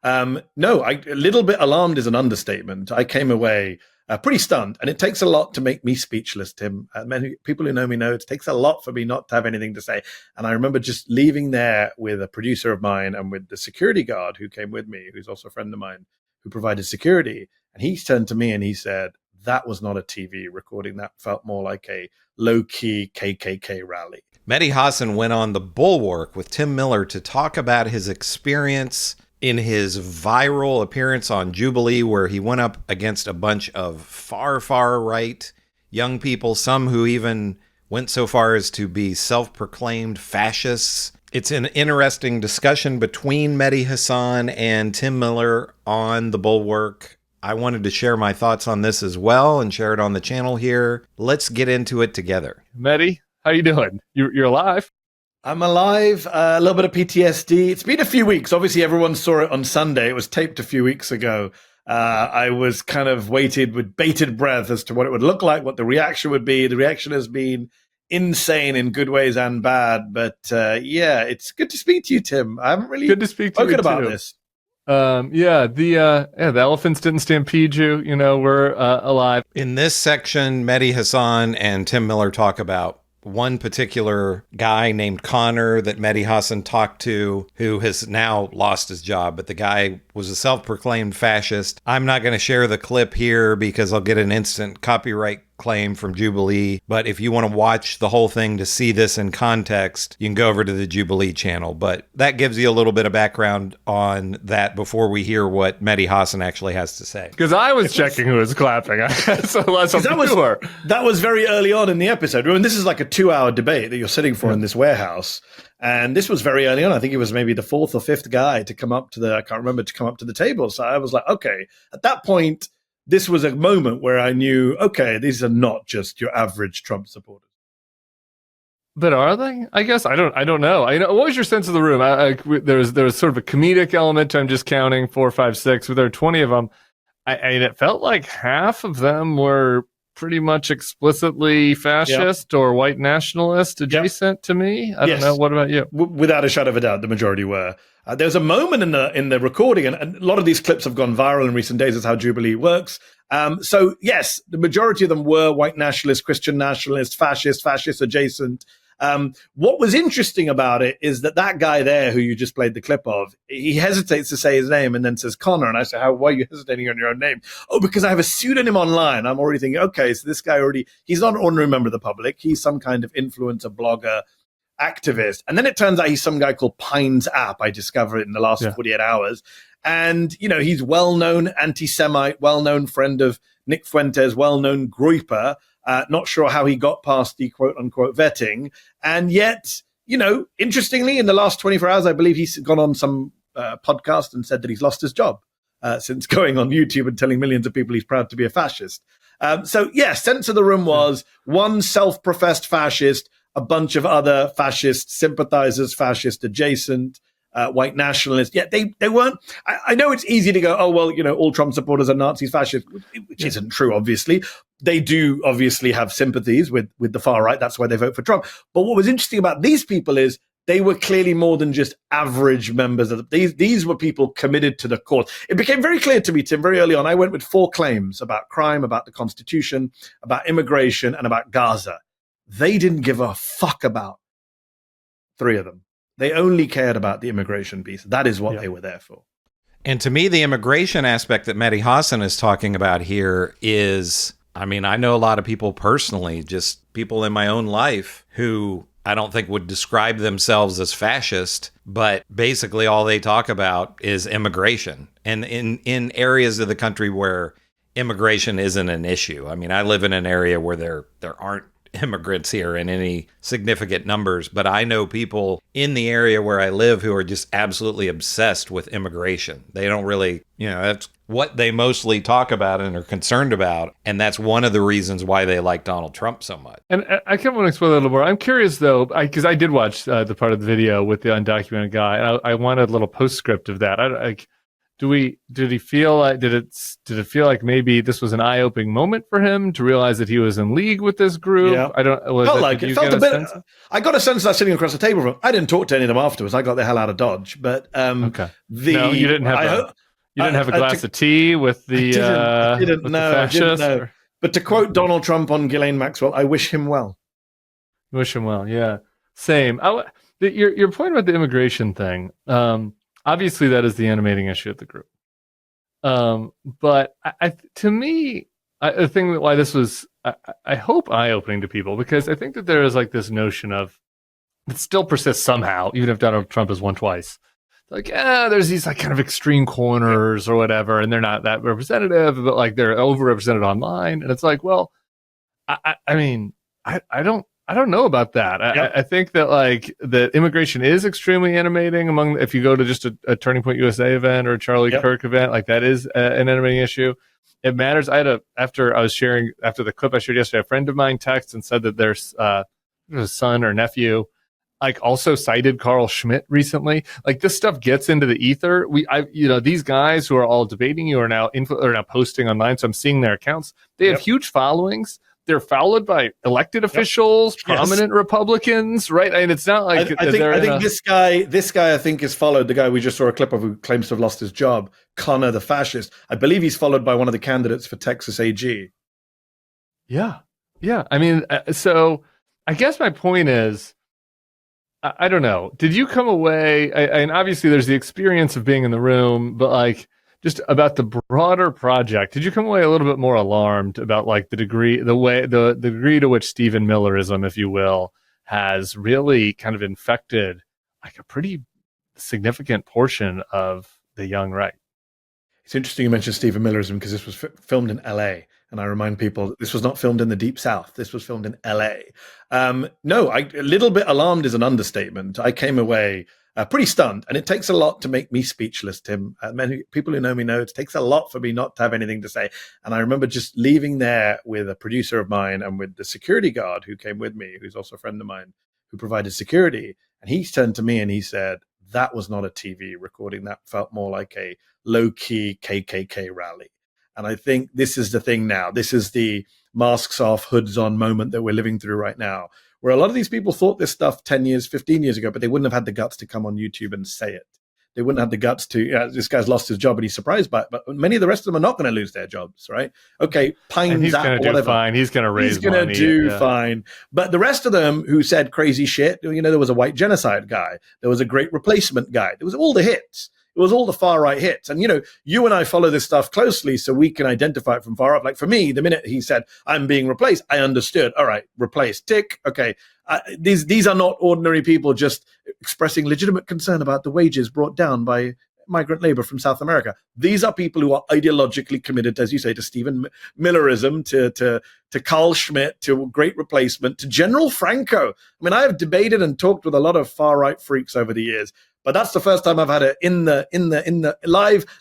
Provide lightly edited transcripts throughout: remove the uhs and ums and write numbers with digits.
No, a little bit alarmed is an understatement. I came away pretty stunned, and it takes a lot to make me speechless, Tim. Many people who know me know it takes a lot for me not to have anything to say. And I remember just leaving there with a producer of mine and with the security guard who came with me, who's also a friend of mine, who provided security. And he turned to me and he said, that was not a TV recording. That felt more like a low-key KKK rally. Mehdi Hasan went on the Bulwark with Tim Miller to talk about his experience in his viral appearance on Jubilee, where he went up against a bunch of far, far right young people, some who even went so far as to be self-proclaimed fascists. It's an interesting discussion between Mehdi Hasan and Tim Miller on the Bulwark. I wanted to share my thoughts on this as well and share it on the channel here. Let's get into it together. Mehdi, how you doing? You're alive? I'm alive. A little bit of PTSD. It's been a few weeks. Obviously, everyone saw it on Sunday. It was taped a few weeks ago. I was kind of waited with bated breath as to what it would look like, what the reaction would be. The reaction has been insane in good ways and bad. But yeah, it's good to speak to you, Tim. I haven't really spoken about this. The elephants didn't stampede you. You know, we're alive. In this section, Mehdi Hasan and Tim Miller talk about one particular guy named Connor that Mehdi Hasan talked to, who has now lost his job, but the guy was a self-proclaimed fascist. I'm not going to share the clip here because I'll get an instant copyright claim from Jubilee. But if you want to watch the whole thing to see this in context, you can go over to the Jubilee channel. But that gives you a little bit of background on that before we hear what Mehdi Hasan actually has to say. Because I was checking who was clapping. So that was very early on in the episode. I mean, this is like a 2-hour debate that you're sitting for in this warehouse. And this was very early on. I think it was maybe the 4th or 5th guy to come up to the table. So I was like, okay, at that point, this was a moment where I knew, okay, these are not just your average Trump supporters. But are they? I guess I don't know. What was your sense of the room? There was sort of a comedic element. I'm just counting 4, 5, 6. There were 20 of them. And it felt like half of them were pretty much explicitly fascist or white nationalist adjacent to me. I don't know. What about you? Without a shadow of a doubt, the majority were. There's a moment in the recording, and a lot of these clips have gone viral in recent days. Is how Jubilee works. So yes, the majority of them were white nationalists, Christian nationalists, fascist adjacent. What was interesting about it is that guy there who you just played the clip of, he hesitates to say his name and then says Connor. And I say, why are you hesitating on your own name? Oh, because I have a pseudonym online. I'm already thinking, okay, so this guy he's not an ordinary member of the public. He's some kind of influencer, blogger, activist. And then it turns out he's some guy called Pines App. I discovered it in the last 48 hours. And, he's well-known anti-Semite, well-known friend of Nick Fuentes, well-known Groyper. Not sure how he got past the quote-unquote vetting. And yet, interestingly, in the last 24 hours, I believe he's gone on some podcast and said that he's lost his job since going on YouTube and telling millions of people he's proud to be a fascist. Sense of the room was one self-professed fascist, a bunch of other fascist sympathizers, fascist adjacent, white nationalists. Yet they weren't. I know it's easy to go, oh, well, all Trump supporters are Nazis, fascists, which isn't true, obviously. They do obviously have sympathies with the far right. That's why they vote for Trump. But what was interesting about these people is they were clearly more than just average members of these were people committed to the cause. It became very clear to me, Tim, very early on. I went with 4 claims about crime, about the Constitution, about immigration, and about Gaza. They didn't give a fuck about 3 of them. They only cared about the immigration piece. That is what they were there for. And to me, the immigration aspect that Mehdi Hasan is talking about here is, I know a lot of people personally, just people in my own life who I don't think would describe themselves as fascist, but basically all they talk about is immigration. And in areas of the country where immigration isn't an issue. I live in an area where there aren't immigrants here in any significant numbers, but I know people in the area where I live who are just absolutely obsessed with immigration. They don't really, that's what they mostly talk about and are concerned about, and that's one of the reasons why they like Donald Trump so much. And I kind of want to explore that a little more. I'm curious, though, because I did watch the part of the video with the undocumented guy, and I wanted a little postscript of that. did he feel like did it feel like maybe this was an eye-opening moment for him to realize that he was in league with this group? Yeah. I don't. Felt like it. Felt a bit. I got a sense of that sitting across the table from. I didn't talk to any of them afterwards. I got the hell out of Dodge. But okay. No, you didn't have. You didn't have a glass of tea with the. I didn't know. But to quote Donald Trump on Ghislaine Maxwell, I wish him well. Wish him well. Yeah. Same. Your point about the immigration thing. Obviously, that is the animating issue of the group. But to me, the thing that why this was, I hope, eye-opening to people, because I think that there is like this notion of, it still persists somehow, even if Donald Trump has won twice. Like, there's these like kind of extreme corners or whatever, and they're not that representative, but like they're overrepresented online. And it's like, well, I mean, I don't know about that. Yep. I think that like the immigration is extremely animating among, if you go to just a Turning Point USA event or a Charlie Kirk event, like that is an animating issue. It matters. After the clip I shared yesterday, a friend of mine texted and said that their son or nephew like also cited Carl Schmitt recently. Like this stuff gets into the ether. These guys who are all debating you are now posting online. So I'm seeing their accounts. They have huge followings. They're followed by elected officials, prominent Republicans, right? And it's not like I think this guy I think is followed. The guy we just saw a clip of who claims to have lost his job, Connor the fascist. I believe he's followed by one of the candidates for Texas AG. Yeah. I mean, so I guess my point is, I don't know. Did you come away? And obviously, there's the experience of being in the room, but like, just about the broader project, did you come away a little bit more alarmed about like the degree to which Stephen Millerism, if you will, has really kind of infected like a pretty significant portion of the young right? It's interesting you mentioned Stephen Millerism because this was filmed in LA. And I remind people that this was not filmed in the Deep South. This was filmed in LA. A little bit alarmed is an understatement. I came away pretty stunned. And it takes a lot to make me speechless, Tim. Many people who know me know it takes a lot for me not to have anything to say. And I remember just leaving there with a producer of mine and with the security guard who came with me, who's also a friend of mine, who provided security. And he turned to me and he said, that was not a TV recording. That felt more like a low-key KKK rally. And I think this is the thing now. This is the masks off, hoods on moment that we're living through right now, where a lot of these people thought this stuff 10 years, 15 years ago, but they wouldn't have had the guts to come on YouTube and say it. They wouldn't have the guts to, this guy's lost his job and he's surprised by it, but many of the rest of them are not going to lose their jobs, right? Okay, he's going to do fine. He's going to raise money. He's going to do fine. But the rest of them who said crazy shit, there was a white genocide guy. There was a great replacement guy. There was all the hits. It was all the far right hits. And, you and I follow this stuff closely so we can identify it from far up. Like for me, the minute he said, I'm being replaced, I understood. All right, replaced, tick. Okay. These are not ordinary people just expressing legitimate concern about the wages brought down by migrant labor from South America. These are people who are ideologically committed, as you say, to Stephen Millerism, to Carl Schmitt, to Great Replacement, to General Franco. I mean, I have debated and talked with a lot of far right freaks over the years, but that's the first time I've had a in the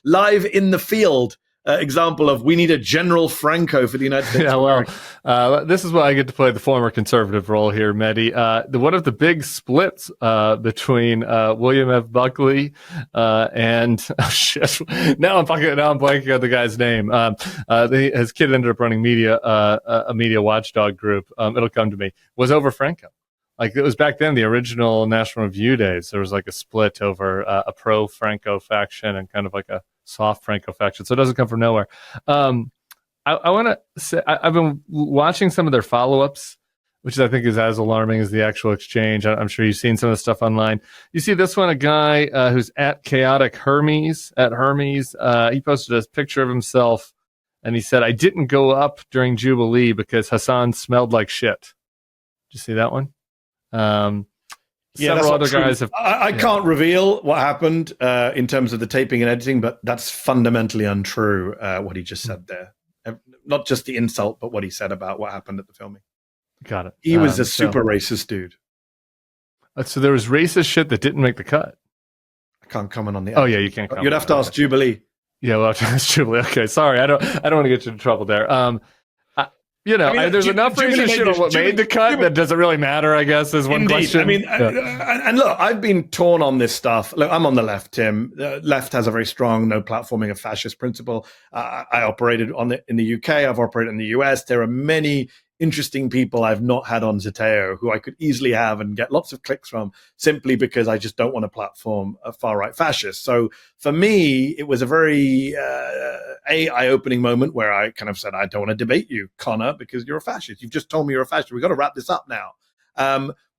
live in the field example of we need a General Franco for the United States. Yeah, well, this is why I get to play the former conservative role here, Mehdi. One of the big splits between William F. Buckley and now I'm blanking on the guy's name. His kid ended up running a media watchdog group. It'll come to me. Was over Franco. Like it was back then, the original National Review days. There was like a split over a pro Franco faction and kind of like a soft Franco faction. So it doesn't come from nowhere. I want to say I've been watching some of their follow-ups, which I think is as alarming as the actual exchange. I'm sure you've seen some of the stuff online. You see this one, a guy who's at Chaotic Hermes, he posted a picture of himself and he said, I didn't go up during Jubilee because Hasan smelled like shit. Did you see that one? Several other guys have. I can't reveal what happened in terms of the taping and editing, but that's fundamentally untrue. What he just said there, not just the insult, but what he said about what happened at the filming. Got it. He was a super racist dude. So there was racist shit that didn't make the cut. I can't comment on the. Oh yeah, you can't. You'd have to ask Jubilee. Yeah, well, that's Jubilee. Okay, sorry, I don't want to get you in trouble there. you know, there's enough racist shit on what made the cut that doesn't really matter, I guess, is one question. I mean, and look, I've been torn on this stuff. Look, I'm on the left, Tim. The left has a very strong no platforming of fascist principle. I operated in the UK. I've operated in the US. There are many interesting people I've not had on Zeteo who I could easily have and get lots of clicks from simply because I just don't want to platform a far-right fascist. So for me, it was a very eye-opening moment where I kind of said, I don't want to debate you, Connor, because you're a fascist. You've just told me you're a fascist. We've got to wrap this up now.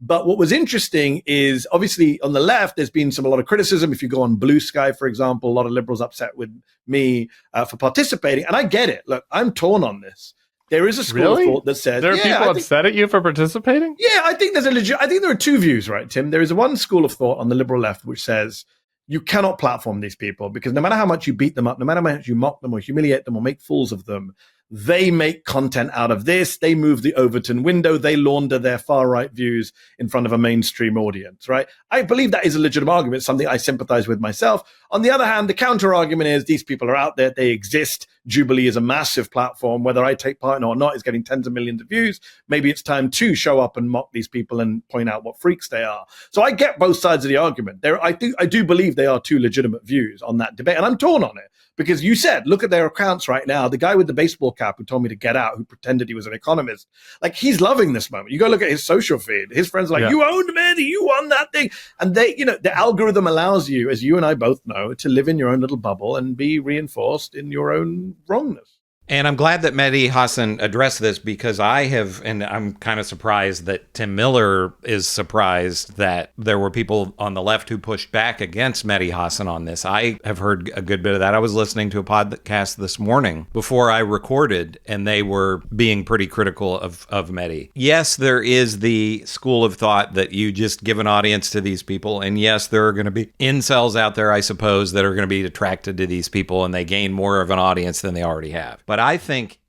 But what was interesting is obviously on the left, there's been a lot of criticism. If you go on Blue Sky, for example, a lot of liberals upset with me for participating. And I get it. Look, I'm torn on this. There is a school of thought that says there are people upset at you for participating. Yeah, I think I think there are two views, right, Tim? There is one school of thought on the liberal left which says you cannot platform these people because no matter how much you beat them up, no matter how much you mock them or humiliate them or make fools of them, they make content out of this. They move the Overton window. They launder their far-right views in front of a mainstream audience, right? I believe that is a legitimate argument, it's something I sympathize with myself. On the other hand, the counter-argument is these people are out there. They exist. Jubilee is a massive platform. Whether I take part in it or not is getting tens of millions of views. Maybe it's time to show up and mock these people and point out what freaks they are. So I get both sides of the argument. I do believe they are two legitimate views on that debate, and I'm torn on it. Because you said, look at their accounts right now. The guy with the baseball cap who told me to get out, who pretended he was an economist, like he's loving this moment. You go look at his social feed. His friends are like, you owned Mehdi, you won that thing. And the algorithm allows you, as you and I both know, to live in your own little bubble and be reinforced in your own wrongness. And I'm glad that Mehdi Hasan addressed this because and I'm kind of surprised that Tim Miller is surprised that there were people on the left who pushed back against Mehdi Hasan on this. I have heard a good bit of that. I was listening to a podcast this morning before I recorded, and they were being pretty critical of Mehdi. Yes, there is the school of thought that you just give an audience to these people, and yes, there are going to be incels out there, I suppose, that are going to be attracted to these people, and they gain more of an audience than they already have. But I think,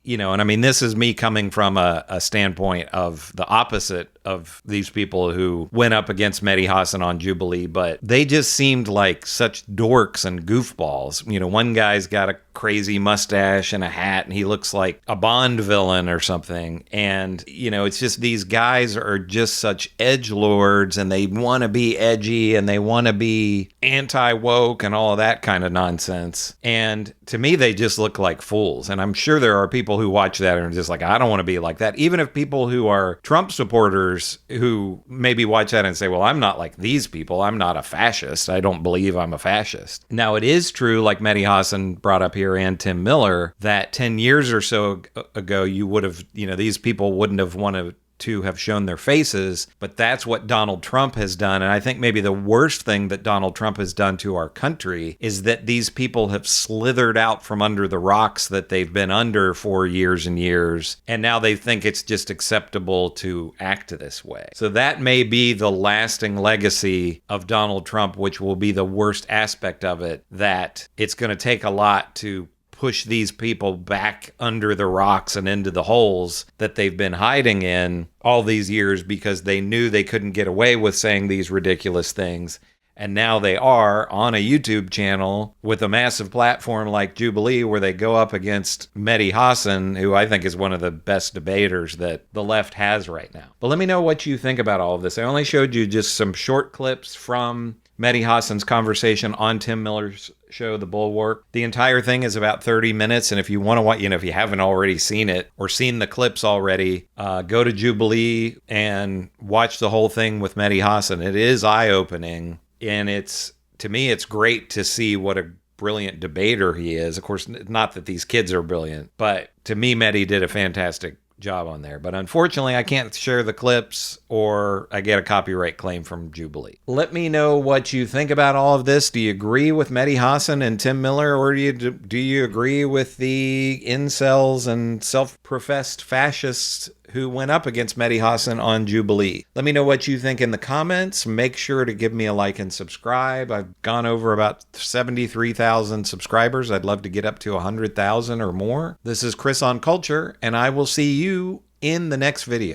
and I mean, this is me coming from a standpoint of the opposite of these people who went up against Mehdi Hasan on Jubilee, but they just seemed like such dorks and goofballs. One guy's got a crazy mustache and a hat, and he looks like a Bond villain or something. And, it's just these guys are just such edgelords, and they want to be edgy, and they want to be anti-woke and all of that kind of nonsense. And to me, they just look like fools. And I'm sure there are people who watch that and are just like, I don't want to be like that. Even if people who are Trump supporters who maybe watch that and say, well, I'm not like these people. I'm not a fascist. I don't believe I'm a fascist. Now, it is true, like Mehdi Hasan brought up here and Tim Miller, that 10 years or so ago, you would have, these people wouldn't have wanted to have shown their faces, but that's what Donald Trump has done. And I think maybe the worst thing that Donald Trump has done to our country is that these people have slithered out from under the rocks that they've been under for years and years, and now they think it's just acceptable to act this way. So that may be the lasting legacy of Donald Trump, which will be the worst aspect of it, that it's going to take a lot to push these people back under the rocks and into the holes that they've been hiding in all these years because they knew they couldn't get away with saying these ridiculous things. And now they are on a YouTube channel with a massive platform like Jubilee where they go up against Mehdi Hasan, who I think is one of the best debaters that the left has right now. But let me know what you think about all of this. I only showed you just some short clips from Mehdi Hasan's conversation on Tim Miller's show, The Bulwark. The entire thing is about 30 minutes, and if you want to watch, if you haven't already seen it or seen the clips already, go to Jubilee and watch the whole thing with Mehdi Hasan. It is eye-opening, and to me, it's great to see what a brilliant debater he is. Of course, not that these kids are brilliant, but to me, Mehdi did a fantastic job on there. But unfortunately, I can't share the clips or I get a copyright claim from Jubilee. Let me know what you think about all of this. Do you agree with Mehdi Hasan and Tim Miller, or do you agree with the incels and self-professed fascists who went up against Mehdi Hasan on Jubilee? Let me know what you think in the comments. Make sure to give me a like and subscribe. I've gone over about 73,000 subscribers. I'd love to get up to 100,000 or more. This is Chris on Culture, and I will see you in the next video.